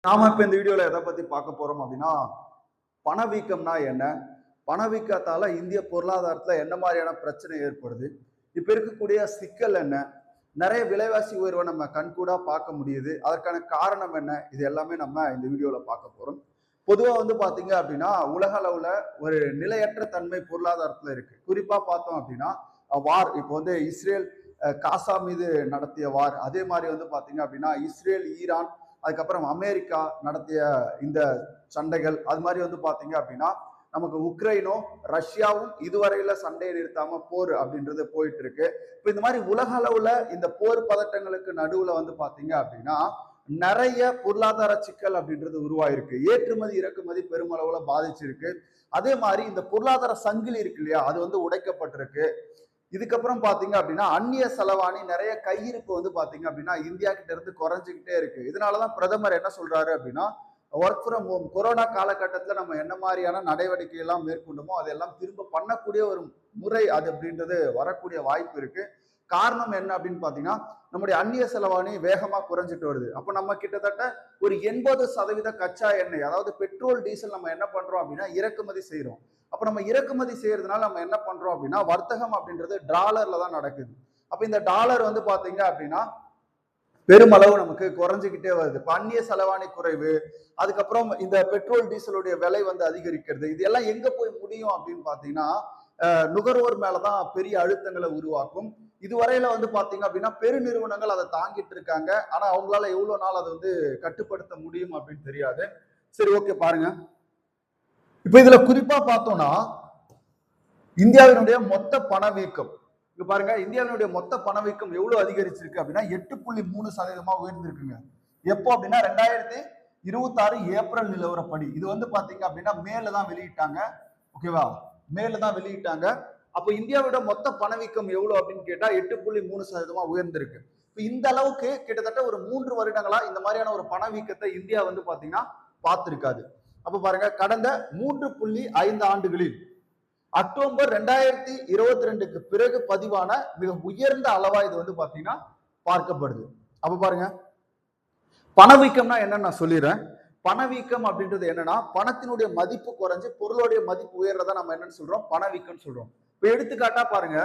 நாம இப்ப இந்த வீடியோல எதை பத்தி பார்க்க போறோம் அப்படின்னா, பணவீக்கம்னா என்ன? பணவீக்கத்தால இந்திய பொருளாதாரத்துல என்ன மாதிரியான பிரச்சனை ஏற்படுது? இப்ப இருக்கக்கூடிய சிக்கல் என்ன? நிறைய விலைவாசி உயர்வை நம்ம கண்கூடா பார்க்க முடியுது. அதற்கான காரணம் என்ன? இது எல்லாமே நம்ம இந்த வீடியோல பார்க்க போறோம். பொதுவா பாத்தீங்க அப்படின்னா, உலக அளவுல ஒரு நிலையற்ற தன்மை பொருளாதாரத்துல இருக்கு. குறிப்பா பார்த்தோம் அப்படின்னா, வார் இப்போ இஸ்ரேல் காசா மீது நடத்திய வார். அதே மாதிரி பாத்தீங்க அப்படின்னா, இஸ்ரேல், ஈரான் அதுக்கப்புறம் அமெரிக்கா நடத்திய இந்த சண்டைகள் அது மாதிரி பாத்தீங்க அப்படின்னா நமக்கு உக்ரைனும் ரஷ்யாவும் இதுவரையில சண்டையை நிறுத்தாம போர் அப்படின்றது போயிட்டு இருக்கு. இப்ப இந்த மாதிரி உலக அளவுல இந்த போர் பதட்டங்களுக்கு நடுவுல பாத்தீங்க அப்படின்னா நிறைய பொருளாதார சிக்கல் அப்படின்றது உருவாயிருக்கு. ஏற்றுமதி இறக்குமதி பெருமளவுல பாதிச்சிருக்கு. அதே மாதிரி இந்த பொருளாதார சங்கிலி இருக்கு இல்லையா, அது உடைக்கப்பட்டிருக்கு. இதுக்கப்புறம் பாத்தீங்க அப்படின்னா அந்நிய செலவாணி நிறைய கையிருப்பு பாத்தீங்க அப்படின்னா இந்தியா கிட்ட இருந்து குறைஞ்சிக்கிட்டே இருக்கு. இதனாலதான் பிரதமர் என்ன சொல்றாரு அப்படின்னா, ஒர்க் ஃப்ரம் ஹோம் கொரோனா காலகட்டத்துல நம்ம என்ன மாதிரியான நடவடிக்கை எல்லாம் மேற்கொண்டோமோ அதெல்லாம் திரும்ப பண்ணக்கூடிய ஒரு முறை அது அப்படின்றது வரக்கூடிய வாய்ப்பு இருக்கு. காரணம் என்ன அப்படின்னு பாத்தீங்கன்னா, நம்முடைய அந்நிய செலவாணி வேகமா குறைஞ்சிட்டு வருது. அப்ப நம்ம கிட்டத்தட்ட ஒரு 80% கச்சா எண்ணெய், அதாவது பெட்ரோல் டீசல் நம்ம என்ன பண்றோம் அப்படின்னா இறக்குமதி செய்யறோம். அப்ப நம்ம இறக்குமதி செய்யறதுனால நம்ம என்ன பண்றோம் அப்படின்னா வர்த்தகம் அப்படின்றது டாலர்ல தான் நடக்குது. அப்ப இந்த டாலர் பாத்தீங்க அப்படின்னா பெருமளவு நமக்கு குறைஞ்சுக்கிட்டே வருது. அந்நிய செலவாணி குறைவு, அதுக்கப்புறம் இந்த பெட்ரோல் டீசலுடைய விலை அதிகரிக்கிறது. இது எல்லாம் எங்க போய் முடியும் அப்படின்னு பாத்தீங்கன்னா நுகர்வோர் மேலதான் பெரிய அழுத்தங்களை உருவாக்கும். இதுவரையில பாத்தீங்க அப்படின்னா பெருநிறுவனங்கள் அதை தாங்கிட்டு இருக்காங்க. ஆனா அவங்களால எவ்வளவு நாள் அதை கட்டுப்படுத்த முடியும் அப்படின்னு தெரியாது. சரி, ஓகே, பாருங்க. இப்ப இதுல குறிப்பா பார்த்தோம்னா இந்தியாவினுடைய மொத்த பணவீக்கம் இங்க பாருங்க. இந்தியாவினுடைய மொத்த பணவீக்கம் எவ்வளவு அதிகரிச்சிருக்கு அப்படின்னா 8.3% உயர்ந்திருக்குங்க. எப்போ அப்படின்னா 2026 ஏப்ரல் நிலவரப்படி. இது பாத்தீங்க அப்படின்னா மேல தான் வெளியிட்டாங்க. ஓகேவா, மேல தான் வெளியிட்டாங்க. அப்ப இந்தியாவோட மொத்த பணவீக்கம் எவ்வளவு அப்படின்னு கேட்டா 8.3% உயர்ந்திருக்கு. இந்த அளவுக்கு கிட்டத்தட்ட ஒரு 3 வருடங்களா இந்த மாதிரியான ஒரு பணவீக்கத்தை இந்தியா பாத்தீங்கன்னா பார்த்திருக்காது. அப்ப பாருங்க, கடந்த 3.5 ஆண்டுகளில் அக்டோபர் 2022க்கு பிறகு பதிவான மிக உயர்ந்த அளவா இது பாத்தீங்கன்னா பார்க்கப்படுது. அப்ப பாருங்க, பணவீக்கம்னா என்னன்னு நான் சொல்லிடுறேன். பணவீக்கம் அப்படின்றது என்னன்னா பணத்தினுடைய மதிப்பு குறைஞ்சு பொருளுடைய மதிப்பு உயர்றதா நம்ம என்னன்னு சொல்றோம், பணவீக்கம் சொல்றோம். இப்ப எடுத்துக்காட்டா பாருங்க,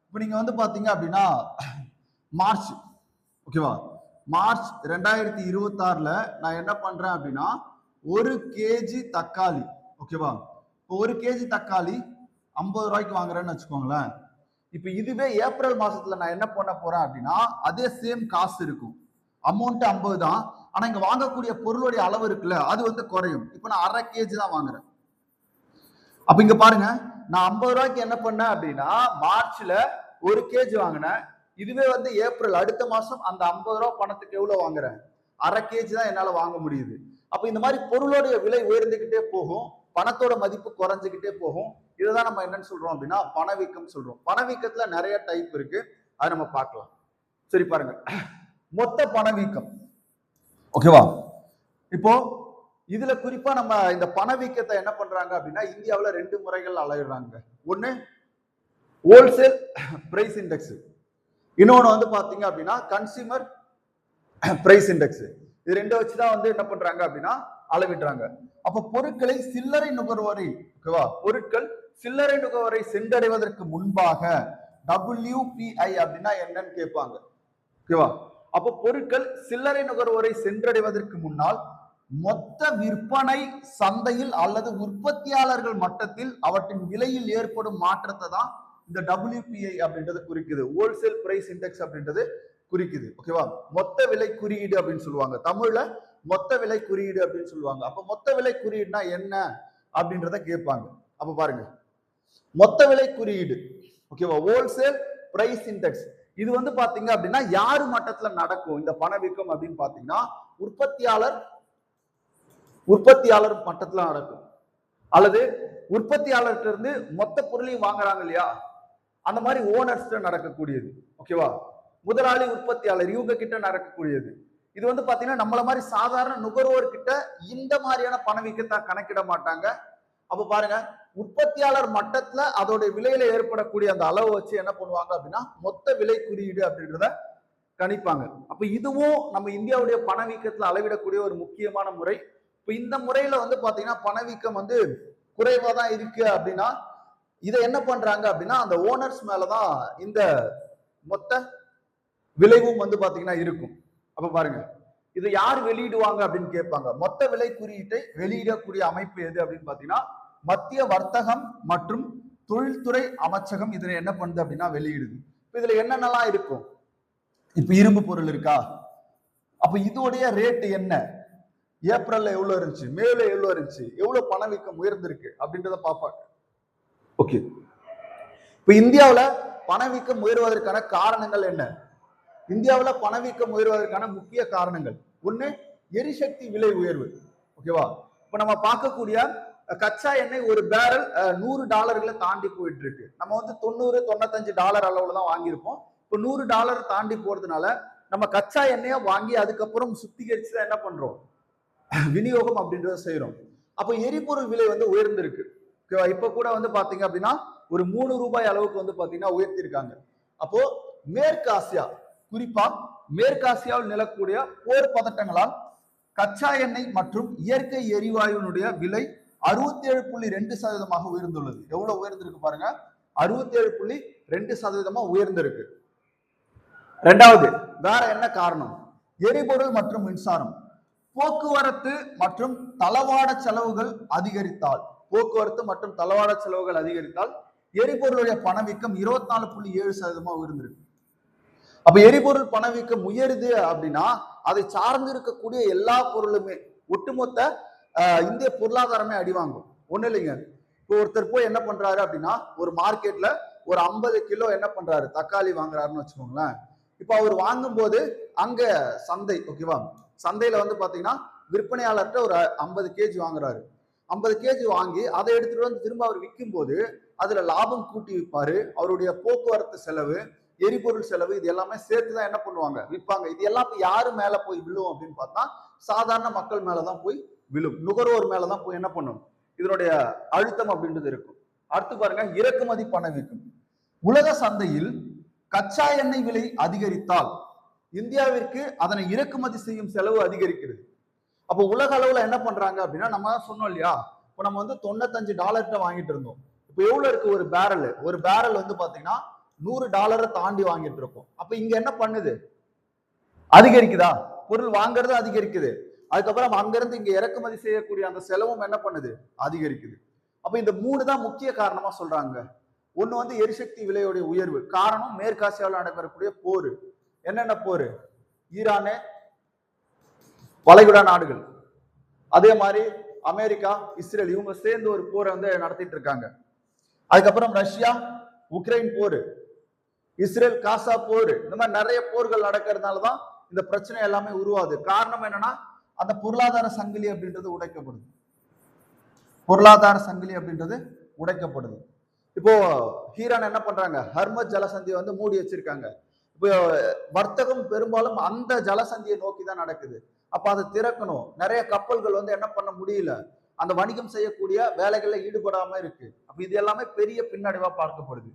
இப்ப நீங்க பாத்தீங்க அப்படின்னா மார்ச், ஓகேவா, மார்ச் 2026ல நான் என்ன பண்றேன் அப்படின்னா 1 கேஜி தக்காளி, ஓகேவா, இப்போ 1 கேஜி தக்காளி 50 ரூபாய்க்கு வாங்குறேன்னு வச்சுக்கோங்களேன். இப்ப இதுவே ஏப்ரல் மாசத்துல நான் என்ன பண்ண போறேன் அப்படின்னா அதே சேம் காசு இருக்கும், அமௌண்ட் 50 தான். ஆனா இங்க வாங்கக்கூடிய பொருளுடைய அளவு இருக்குல்ல, அது குறையும். இப்ப நான் 1/2 கேஜி தான் வாங்குறேன். அப்ப இங்க பாருங்க, நான் 50 ரூபாய்க்கு என்ன பண்ணேன் அப்படின்னா மார்ச்ல 1 கேஜி வாங்கினேன். இதுவே ஏப்ரல் அடுத்த மாசம் அந்த 50 ரூபாய் பணத்துக்கு எவ்வளவு வாங்குறேன், 1/2 கேஜி தான் என்னால வாங்க முடியுது. அப்ப இந்த மாதிரி பொருளுடைய விலை உயர்ந்துகிட்டே போகும், பணத்தோட மதிப்பு குறைஞ்சுக்கிட்டே போகும். இதுதான் நம்ம என்னன்னு சொல்றோம் அப்படின்னா பணவீக்கம் சொல்றோம். பணவீக்கத்துல நிறைய டைப் இருக்கு, அதை நம்ம பார்க்கலாம். சரி, பாருங்க, மொத்த பணவீக்கம், ஓகேவா. இப்போ இதுல குறிப்பா நம்ம இந்த பணவீக்கத்தை என்ன பண்றாங்க அப்படின்னா இந்தியாவுல 2 முறைகள் அளவிடுறாங்க. ஒண்ணு ஹோல்சேல் பிரைஸ் இண்டெக்ஸ், இன்னொன்னு பாத்தீங்க அப்படின்னா கன்சியூமர் பிரைஸ் இண்டெக்ஸ். இது ரெண்டும் வச்சுதான் என்ன பண்றாங்க அப்படின்னா அளவிடுறாங்க. அப்ப பொருட்களை சில்லறை நுகர்வோரை, ஓகேவா, பொருட்கள் சில்லறை நுகர்வோரை சென்றடைவதற்கு முன்பாக WPI அப்படின்னா என்னன்னு கேட்பாங்க, ஓகேவா. அப்ப பொருட்கள் சில்லறை நுகர்வோரை சென்றடைவதற்கு முன்னால் மொத்த விற்பனை சந்தையில் அல்லது உற்பத்தியாளர்கள் மட்டத்தில் அவற்றின் விலையில் ஏற்படும் மாற்றத்தை தான் இந்த WPI அப்படின்றது குறிக்குது. ஹோல்சேல் பிரைஸ் இண்டெக்ஸ் அப்படின்றது குறிக்குது, ஓகேவா. மொத்த விலை குறியீடு அப்படின்னு சொல்லுவாங்க, தமிழ்ல மொத்த விலை குறியீடு அப்படின்னு சொல்லுவாங்க. அப்ப மொத்த விலை குறியீடுனா என்ன அப்படின்றத கேட்பாங்க. அப்ப பாருங்க, மொத்த விலை குறியீடு, ஓகேவா, ஹோல்சேல் பிரைஸ் இண்டெக்ஸ். இது பாத்தீங்க அப்படின்னா யாரு மட்டத்துல நடக்கும் இந்த பணவீக்கம் அப்படின்னு பாத்தீங்கன்னா உற்பத்தியாளர் மட்டத்துல நடக்கும், அல்லது உற்பத்தியாளர்கிட்ட இருந்து மொத்த பொருளையும் வாங்குறாங்க இல்லையா, அந்த மாதிரி ஓனர்ஸ் நடக்கக்கூடியது, ஓகேவா. முதலாளி உற்பத்தியாளர் இவங்க கிட்ட நடக்கக்கூடியது. இது பாத்தீங்கன்னா நம்மள மாதிரி சாதாரண நுகர்வோர் கிட்ட இந்த மாதிரியான பணவீக்கத்தை கணக்கிட மாட்டாங்க. அப்ப பாருங்க, உற்பத்தியாளர் மட்டத்துல அதோட விலையில ஏற்படக்கூடிய அந்த அளவு வச்சு என்ன பண்ணுவாங்க அப்படின்னா மொத்த விலை குறியீடு அப்படின்றத கணிப்பாங்க. அப்ப இதுவும் நம்ம இந்தியாவுடைய பணவீக்கத்துல அளவிடக்கூடிய ஒரு முக்கியமான முறை. இப்ப இந்த முறையில வந்து பாத்தீங்கன்னா பணவீக்கம் வந்து குறைவா தான் இருக்கு அப்படின்னா இதை என்ன பண்றாங்க அப்படின்னா அந்த ஓனர்ஸ் மேலதான் இந்த மொத்த விளைவும் வந்து பாத்தீங்கன்னா இருக்கும். அப்ப பாருங்க, இதை யார் வெளியிடுவாங்க அப்படின்னு கேட்பாங்க. மொத்த விலை குறியீட்டை வெளியிடக்கூடிய அமைப்பு எது அப்படின்னு பாத்தீங்கன்னா மத்திய வர்த்தகம் மற்றும் தொழில்துறை அமைச்சகம் இதுல என்ன பண்ணுது அப்படின்னா வெளியிடுது. இதுல என்னென்னலாம் இருக்கும்? இப்ப இரும்பு பொருள் இருக்கா, அப்ப இதோடைய ரேட் என்ன, ஏப்ரல்ல எவ்வளவு இருந்துச்சு, மேல எவ்வளவு இருந்துச்சு, எவ்வளவு பணவீக்கம் உயர்ந்திருக்கு அப்படின்றத பார்ப்பாங்க. ஓகே, இப்ப இந்தியாவுல பணவீக்கம் உயர்வதற்கான காரணங்கள் என்ன? இந்தியாவுல பணவீக்கம் உயர்வதற்கான முக்கிய காரணங்கள் ஒண்ணு எரிசக்தி விலை உயர்வு. ஓகேவா, இப்ப நம்ம பார்க்கக்கூடிய கச்சா எண்ணெய் ஒரு பேரல் $100 தாண்டி போயிட்டு இருக்கு. நம்ம வந்து $90-95 அளவுல தான் வாங்கியிருப்போம். இப்போ $100 தாண்டி போறதுனால நம்ம கச்சா எண்ணெயை வாங்கி அதுக்கப்புறம் சுத்திகரிச்சு தான் என்ன பண்றோம், விநியோகம் அப்படின்றத செய்யறோம். அப்போ எரிபொருள் விலை வந்து உயர்ந்திருக்கு. ஓகேவா, இப்ப கூட வந்து பாத்தீங்க அப்படின்னா ஒரு $3 அளவுக்கு வந்து பாத்தீங்கன்னா உயர்த்திருக்காங்க. அப்போ மேற்கு ஆசியா, குறிப்பா மேற்காசியாவில் நிலக்கூடிய போர் பதட்டங்களால் கச்சா எண்ணெய் மற்றும் இயற்கை எரிவாயுனுடைய விலை 67.2% உயர்ந்துள்ளது. எவ்வளவு உயர்ந்திருக்கு பாருங்க, 67.2% உயர்ந்திருக்கு. ரெண்டாவது, வேற என்ன காரணம்? எரிபொருள் மற்றும் மின்சாரம். போக்குவரத்து மற்றும் தளவாட செலவுகள் அதிகரித்தால், போக்குவரத்து மற்றும் தளவாட செலவுகள் அதிகரித்தால் எரிபொருளுடைய பணவீக்கம் 24.7% உயர்ந்திருக்கு. அப்ப எரிபொருள் பணவீக்கம் உயருது அப்படின்னா அதை சார்ந்து இருக்கக்கூடிய எல்லா பொருளுமே ஒட்டுமொத்த இந்திய பொருளாதாரமே அடிவாங்கும். ஒண்ணு இல்லைங்க, இப்போ ஒருத்தர் போய் என்ன பண்றாரு அப்படின்னா ஒரு மார்க்கெட்ல ஒரு 50 கிலோ என்ன பண்றாரு தக்காளி வாங்குறாருன்னு வச்சுக்கோங்களேன். இப்ப அவர் வாங்கும் போது அங்க சந்தை, ஓகேவா, சந்தையில வந்து பாத்தீங்கன்னா விற்பனையாளர்கிட்ட ஒரு 50 கேஜி வாங்குறாரு. 50 கேஜி வாங்கி அதை எடுத்துட்டு வந்து திரும்ப அவர் விற்கும் போது அதுல லாபம் கூட்டி விற்பாரு. அவருடைய போக்குவரத்து செலவு, எரிபொருள் செலவு, இது எல்லாமே சேர்த்துதான் என்ன பண்ணுவாங்க, விற்பாங்க. இது எல்லாம் யாரு மேல போய் விழும் அப்படின்னு பார்த்தா சாதாரண மக்கள் மேலதான் போய் விழும். நுகர்வோர் மேலதான் போய் என்ன பண்ணும், இதனுடைய அழுத்தம் அப்படின்றது இருக்கும். அடுத்து பாருங்க, இறக்குமதி பணவீக்கம். உலக சந்தையில் கச்சா எண்ணெய் விலை அதிகரித்தால் இந்தியாவிற்கு அதனை இறக்குமதி செய்யும் செலவு அதிகரிக்கிறது. அப்போ உலக அளவுல என்ன பண்றாங்க அப்படின்னா, நம்ம சொன்னோம் இல்லையா, இப்போ நம்ம வந்து $95 வாங்கிட்டு இருந்தோம். இப்போ எவ்வளவு இருக்கு ஒரு பேரல்? ஒரு பேரல் வந்து பாத்தீங்கன்னா $100 தாண்டி வாங்கிட்டு இருக்கோம். அப்ப இங்க என்ன பண்ணுது, அதிகரிக்குதா? பொருள் வாங்குறது அதிகரிக்குது, அதுக்கப்புறம் அங்கிருந்து இங்க இறக்குமதி செய்யக்கூடிய அந்த செலவும் என்ன பண்ணுது, அதிகரிக்குது. அப்ப இந்த 3 தான் முக்கிய காரணமா சொல்றாங்க. ஒண்ணு வந்து எரிசக்தி விலையுடைய உயர்வு, காரணம் மேற்காசியாவில் நடைபெறக்கூடிய போர். என்னென்ன போர்? ஈரானு, வளைகுடா நாடுகள், அதே மாதிரி அமெரிக்கா, இஸ்ரேல், இவங்க சேர்ந்து ஒரு போரை வந்து நடத்திட்டு இருக்காங்க. அதுக்கப்புறம் ரஷ்யா உக்ரைன் போர், இஸ்ரேல் காசா போர், இந்த மாதிரி நிறைய போர்கள் நடக்கிறதுனாலதான் இந்த பிரச்சனை எல்லாமே உருவாது. காரணம் என்னன்னா அந்த பொருளாதார சங்கிலி அப்படின்றது உடைக்கப்படுது. பொருளாதார சங்கிலி அப்படின்றது உடைக்கப்படுது. இப்போ ஈரான் என்ன பண்றாங்க, ஹர்மஸ் ஜலசந்தியை வந்து மூடி வச்சிருக்காங்க. இப்போ வர்த்தகம் பெரும்பாலும் அந்த ஜலசந்தியை நோக்கி தான் நடக்குது. அப்ப அதை திறக்கணும். நிறைய கப்பல்கள் வந்து என்ன பண்ண முடியல, அந்த வணிகம் செய்யக்கூடிய வேலைகள்ல ஈடுபடாம இருக்கு. அப்ப இது எல்லாமே பெரிய பின்னடைவா பார்க்கப்படுது.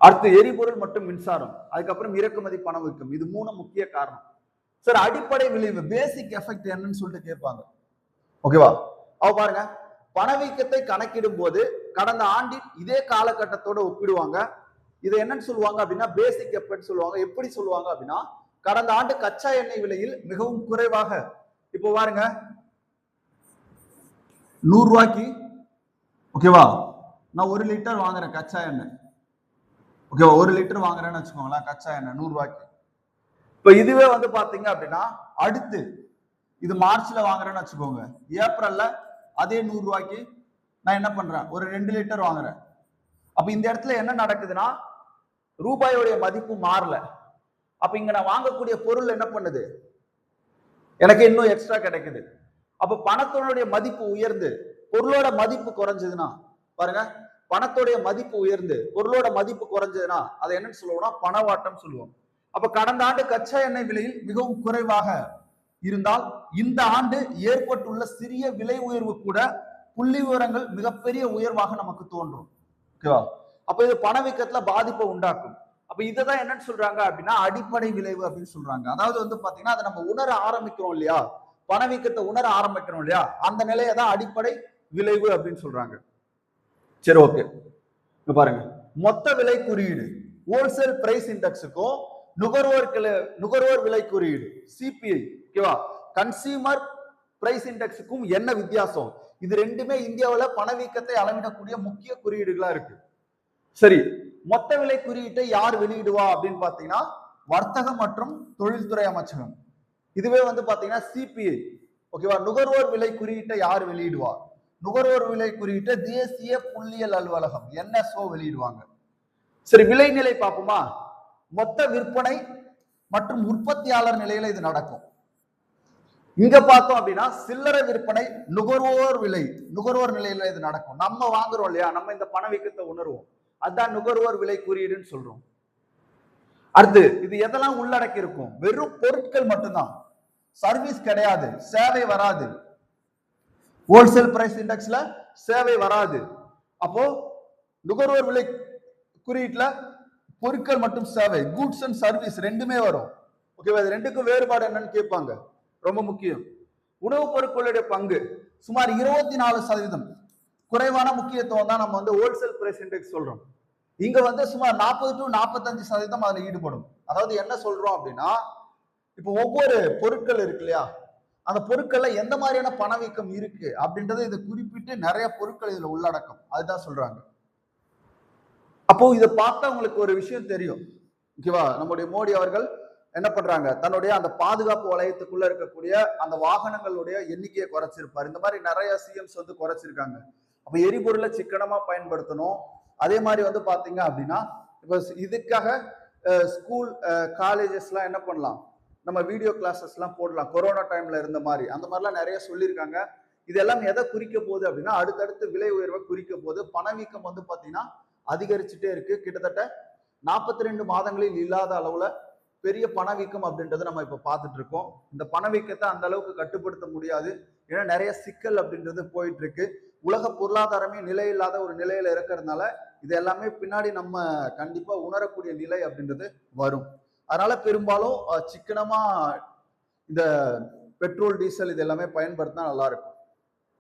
அடுத்து எரிபொருள் மற்றும் மின்சாரம், அதுக்கப்புறம் இறக்குமதி பணவீக்கம். இது 3 முக்கிய காரணம். சார் அடிப்படை விளைவு, பேசிக் எஃபெக்ட் என்னன்னு சொல்லிட்டு கேட்பாங்க. ஓகேவா, அவ பாருங்க, பணவீக்கத்தை கணக்கிடும் போது கடந்த ஆண்டின் இதே காலகட்டத்தோட ஒப்பிடுவாங்க. இதை என்னன்னு சொல்லுவாங்க அப்படின்னா பேசிக் எஃபெக்ட் சொல்லுவாங்க. எப்படி சொல்லுவாங்க அப்படின்னா, கடந்த ஆண்டு கச்சா எண்ணெய் விலையில் மிகவும் குறைவாக, இப்போ பாருங்க 100 ரூபாய்க்கு, ஓகேவா, நான் 1 லிட்டர் வாங்குறேன் கச்சா எண்ணெய். ஓகேவா, 1 லிட்டர் வாங்குறேன்னு வச்சுக்கோங்களேன் கச்சா எண்ணெய் 100 ரூபாய்க்கு. இப்ப இதுவே வந்து பாத்தீங்க அப்படின்னா அடுத்து இது மார்ச்ல வாங்குறேன்னு வச்சுக்கோங்க, ஏப்ரல்ல அதே 100 ரூபாய்க்கு நான் என்ன பண்றேன், ஒரு 2 லிட்டர் வாங்குறேன். அப்ப இந்த இடத்துல என்ன நடக்குதுன்னா ரூபாயோடைய மதிப்பு மாறல. அப்ப இங்க நான் வாங்கக்கூடிய பொருள் என்ன பண்ணுது, எனக்கு இன்னும் எக்ஸ்ட்ரா கிடைக்குது. அப்ப பணத்தோடைய மதிப்பு உயர்ந்து பொருளோட மதிப்பு குறைஞ்சதுன்னா, பாருங்க, பணத்தோடைய மதிப்பு உயர்ந்து பொருளோட மதிப்பு குறைஞ்சதுன்னா அதை என்னன்னு சொல்லுவோம்னா பணவாட்டம் சொல்லுவோம். அப்ப கடந்த ஆண்டு கச்சா எண்ணெய் விலையில் மிகவும் குறைவாக இருந்தால் இந்த ஆண்டு ஏற்பட்டுள்ள சிறிய விலை உயர்வு கூட புள்ளி விவரங்கள் மிகப்பெரிய உயர்வாக நமக்கு தோன்றும். ஓகேவா, அப்ப இது பணவீக்கத்துல பாதிப்பை உண்டாக்கும். அப்ப இதுதான் என்னன்னு சொல்றாங்க அப்படின்னா அடிப்படை விளைவு அப்படின்னு சொல்றாங்க. அதாவது வந்து பாத்தீங்கன்னா அதை நம்ம உணர ஆரம்பிக்கிறோம் இல்லையா, பணவீக்கத்தை உணர ஆரம்பிக்கிறோம் இல்லையா, அந்த நிலையை தான் அடிப்படை விளைவு அப்படின்னு சொல்றாங்க. சரி, ஓகே. இங்க பாருங்க, மொத்த விலை குறியீடு ஹோல்சேல் பிரைஸ் இண்டெக்ஸுக்கும் நுகர்வோர் விலை குறியீடு சிபிஐ, ஓகேவா, கன்சியூமர் பிரைஸ் இண்டெக்ஸுக்கும் என்ன வித்தியாசம்? இது ரெண்டுமே இந்தியாவுல பணவீக்கத்தை அளவிடக்கூடிய முக்கிய குறியீடுகளா இருக்கு. சரி, மொத்த விலை குறியீட்டை யார் வெளியிடுவா அப்படின்னு பாத்தீங்கன்னா வர்த்தகம் மற்றும் தொழில்துறை அமைச்சகம். இதுவே வந்து பாத்தீங்கன்னா சிபிஐ, ஓகேவா. நுகர்வோர் விலை குறியீட்டை யார் வெளியிடுவா? நுகர்வோர் விலை குறியீட்டை தேசிய புள்ளியியல் அலுவலகம் NSO வெளியிடுவாங்க. சரி, விலைநிலை பார்ப்போமா? மொத்த விற்பனை மற்றும் உற்பத்தியாளர் நிலையில இது நடக்கும். இங்க பார்த்தோம் அப்படின்னா சில்லறை விற்பனை நுகர்வோர் நிலையில இது நடக்கும். நம்ம வாங்குறோம் இல்லையா, நம்ம இந்த பணவீக்கத்தை உணர்வோம், அதான் நுகர்வோர் விலை குறியீடுன்னு சொல்றோம். அடுத்து இது எதெல்லாம் உள்ளடக்கி இருக்கும்? வெறும் பொருட்கள் மட்டும்தான், சர்வீஸ் கிடையாது, சேவை வராது. ஹோல்சேல் பிரைஸ் இண்டெக்ஸ்ல சேவை வராது. அப்போ நுகர்வோர் விலை குறியீட்டுல பொருட்கள் மற்றும் சேவை, கூட்ஸ் அண்ட் சர்வீஸ் ரெண்டுமே வரும். ஓகேவா, இது ரெண்டுக்கும் வேறுபாடு என்னன்னு கேட்பாங்க, ரொம்ப முக்கியம். உணவுப் பொருட்களுடைய பங்கு சுமார் 24%, குறைவான முக்கியத்துவம் தான் நம்ம வந்து ஹோல்சேல் பிரைஸ் இண்டெக்ஸ் சொல்றோம். இங்க வந்து சுமார் 40 to 45% அதுல ஈடுபடும். அதாவது என்ன சொல்றோம் அப்படின்னா, இப்போ ஒவ்வொரு பொருட்கள் இருக்கு இல்லையா, அந்த பொருட்கள்ல எந்த மாதிரியான பணவீக்கம் இருக்கு அப்படின்றத இதை குறிப்பிட்டு நிறைய பொருட்கள் இதுல உள்ளடக்கம், அதுதான் சொல்றாங்க. அப்போ இதை பார்த்தா உங்களுக்கு ஒரு விஷயம் தெரியும், ஓகேவா. நம்முடைய மோடி அவர்கள் என்ன பண்றாங்க, தன்னுடைய அந்த பாதுகாப்பு வலயத்துக்குள்ள இருக்கக்கூடிய அந்த வாகனங்களுடைய எண்ணிக்கையை குறைச்சிருப்பாரு. இந்த மாதிரி நிறைய சிஎம்ஸ் வந்து குறைச்சிருக்காங்க. அப்ப எரிபொருளை சிக்கனமா பயன்படுத்தணும். அதே மாதிரி வந்து பாத்தீங்க அப்படின்னா இப்போ இதுக்காக ஸ்கூல் காலேஜஸ் எல்லாம் என்ன பண்ணலாம், நம்ம வீடியோ கிளாஸஸ் எல்லாம் போடலாம். கொரோனா டைம்ல இருந்த மாதிரி அந்த மாதிரிலாம் நிறைய சொல்லியிருக்காங்க. இதெல்லாம் எதை குறிக்க போகுது அப்படின்னா அடுத்தடுத்து விலை உயர்வை குறிக்க போது. பணவீக்கம் வந்து பாத்தீங்கன்னா அதிகரிச்சுட்டே இருக்கு. கிட்டத்தட்ட 42 மாதங்களில் இல்லாத அளவுல பெரிய பணவீக்கம் அப்படின்றது நம்ம இப்ப பார்த்துட்டு இருக்கோம். இந்த பணவீக்கத்தை அந்த அளவுக்கு கட்டுப்படுத்த முடியாது, ஏன்னா நிறைய சிக்கல் அப்படின்றது போயிட்டு இருக்கு. உலக பொருளாதாரமே நிலையில்லாத ஒரு நிலையில இருக்கிறதுனால இது எல்லாமே பின்னாடி நம்ம கண்டிப்பா உணரக்கூடிய நிலை அப்படின்றது வரும். அதனால பெரும்பாலும் சிக்கனமா இந்த பெட்ரோல் டீசல் இது எல்லாமே பயன்படுத்தினா நல்லா இருக்கும்.